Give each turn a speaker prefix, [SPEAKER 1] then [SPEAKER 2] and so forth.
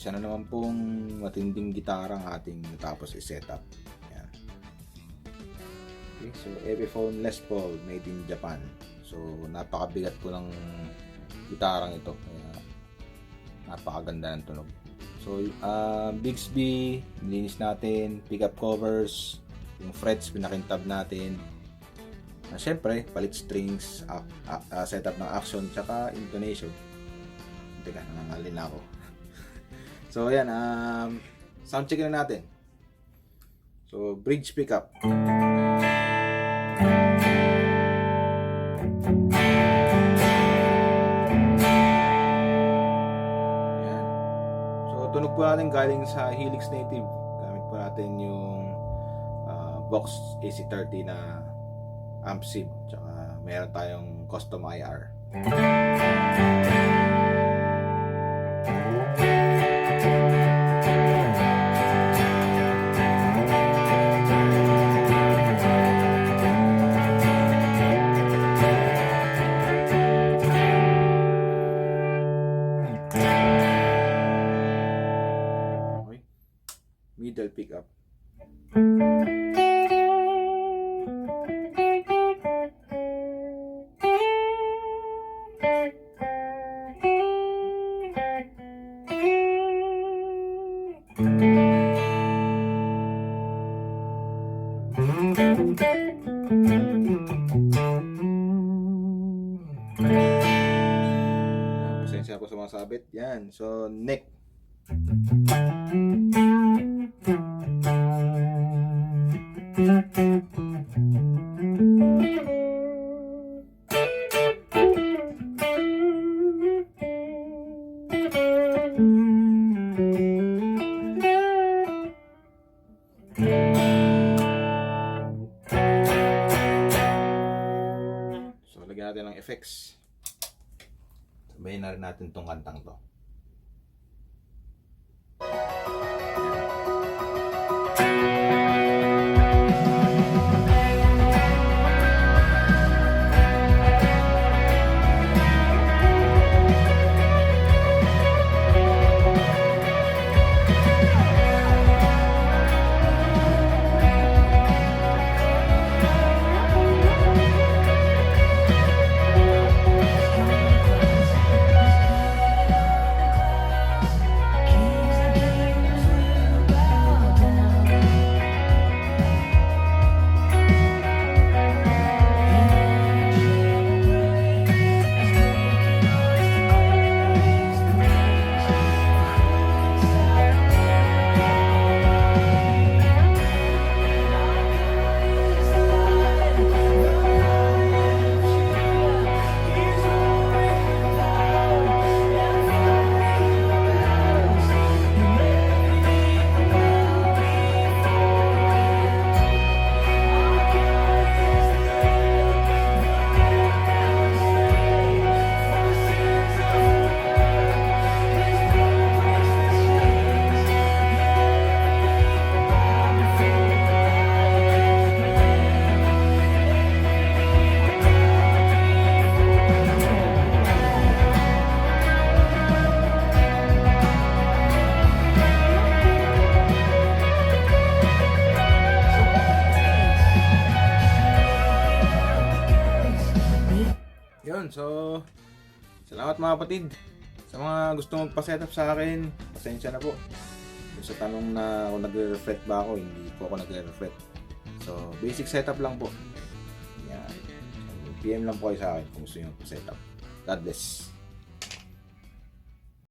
[SPEAKER 1] Isa na naman pong matinding gitara ang ating natapos i-setup. Yan. Okay, so Epiphone Les Paul made in Japan. So napakabigat po ng gitarang ito. Kaya napakaganda ng tunog. So Bigsby, nilinis natin, pickup covers, yung frets pinakintab natin. Siyempre, palit strings, setup ng action, tsaka intonation. Teka, nangangalin na ako. So, ayan, sound check na natin. So, bridge pickup. Ayan. So, tunog po natin galing sa Helix Native. Gamit po natin yung Vox AC30 na amp sib, tsaka meron tayong custom IR. Okay. Middle pickup. Pasensya po sa mga sabit. Yan. So, neck. So, lagyan natin ng effects. Sabayin na rin natin tong kantang to. Yun, so salamat mga kapatid. Sa mga gusto magpa-setup sa akin, pasensya na po. Yung sa tanong na kung nagre-reflect ba ako, hindi po ako nagre-reflect. So, basic setup lang po. Yan. So, PM lang po kayo sa akin kung gusto nyo magpa-setup. God bless.